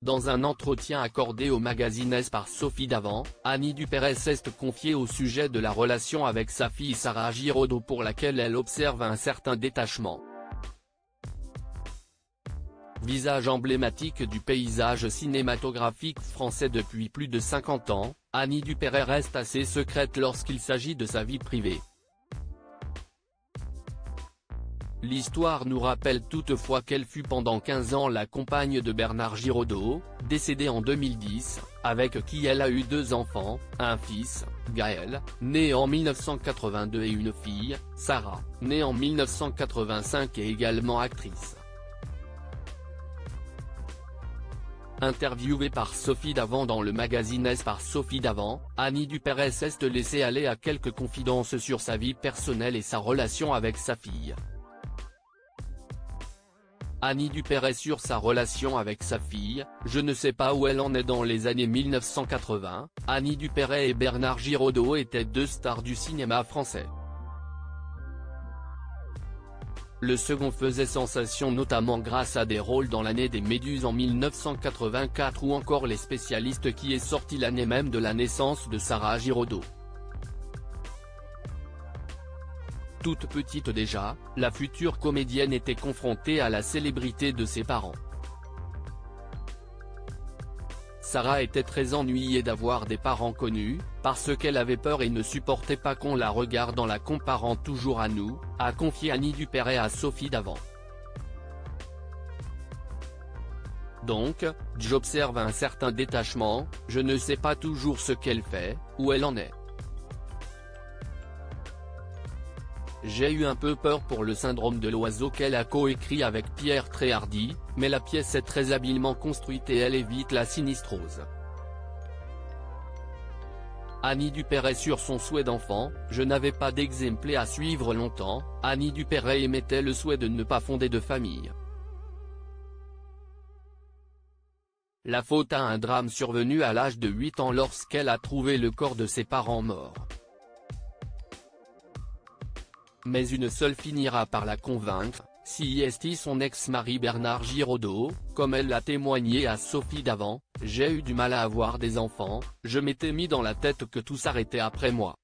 Dans un entretien accordé au magazine S par Sophie Davant, Annie Dupérez s'est confiée au sujet de la relation avec sa fille Sarah Giraudot pour laquelle elle observe un certain détachement. Visage emblématique du paysage cinématographique français depuis plus de 50 ans, Annie Dupérez reste assez secrète lorsqu'il s'agit de sa vie privée. L'histoire nous rappelle toutefois qu'elle fut pendant 15 ans la compagne de Bernard Giraudot, décédé en 2010, avec qui elle a eu 2 enfants, un fils, Gaël, né en 1982 et une fille, Sarah, née en 1985 et également actrice. Interviewée par Sophie Davant dans le magazine S par Sophie Davant, Annie Dupérez s'est laissée aller à quelques confidences sur sa vie personnelle et sa relation avec sa fille. Annie Dupérez sur sa relation avec sa fille: je ne sais pas où elle en est dans les années 1980, Annie Dupérez et Bernard Giraudot étaient 2 stars du cinéma français. Le second faisait sensation notamment grâce à des rôles dans l'année des Méduses en 1984 ou encore Les Spécialistes qui est sorti l'année même de la naissance de Sarah Giraudot. Toute petite déjà, la future comédienne était confrontée à la célébrité de ses parents. Sarah était très ennuyée d'avoir des parents connus, parce qu'elle avait peur et ne supportait pas qu'on la regarde en la comparant toujours à nous, a confié Annie Dupérez à Sophie Davant. Donc, j'observe un certain détachement, je ne sais pas toujours ce qu'elle fait, où elle en est. J'ai eu un peu peur pour le syndrome de l'oiseau qu'elle a coécrit avec Pierre Tréhardy, mais la pièce est très habilement construite et elle évite la sinistrose. Annie Dupérez sur son souhait d'enfant: je n'avais pas d'exemplé à suivre longtemps, Annie Dupérez émettait le souhait de ne pas fonder de famille. La faute à un drame survenu à l'âge de 8 ans lorsqu'elle a trouvé le corps de ses parents morts. Mais une seule finira par la convaincre, c'est son ex-mari Bernard Giraudot, comme elle l'a témoigné à Sophie Davant: j'ai eu du mal à avoir des enfants, je m'étais mis dans la tête que tout s'arrêtait après moi.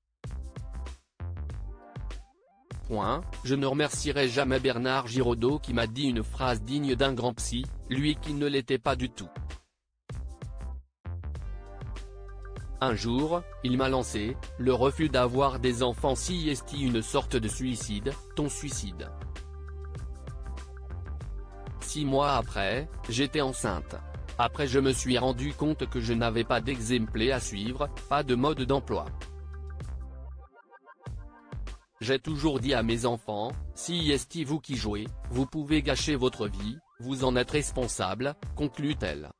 Je ne remercierai jamais Bernard Giraudot qui m'a dit une phrase digne d'un grand psy, lui qui ne l'était pas du tout. Un jour, il m'a lancé: le refus d'avoir des enfants c'est une sorte de suicide, ton suicide. 6 mois après, j'étais enceinte. Après je me suis rendu compte que je n'avais pas d'exemplé à suivre, pas de mode d'emploi. J'ai toujours dit à mes enfants: si vous qui jouez, vous pouvez gâcher votre vie, vous en êtes responsable, conclut-elle.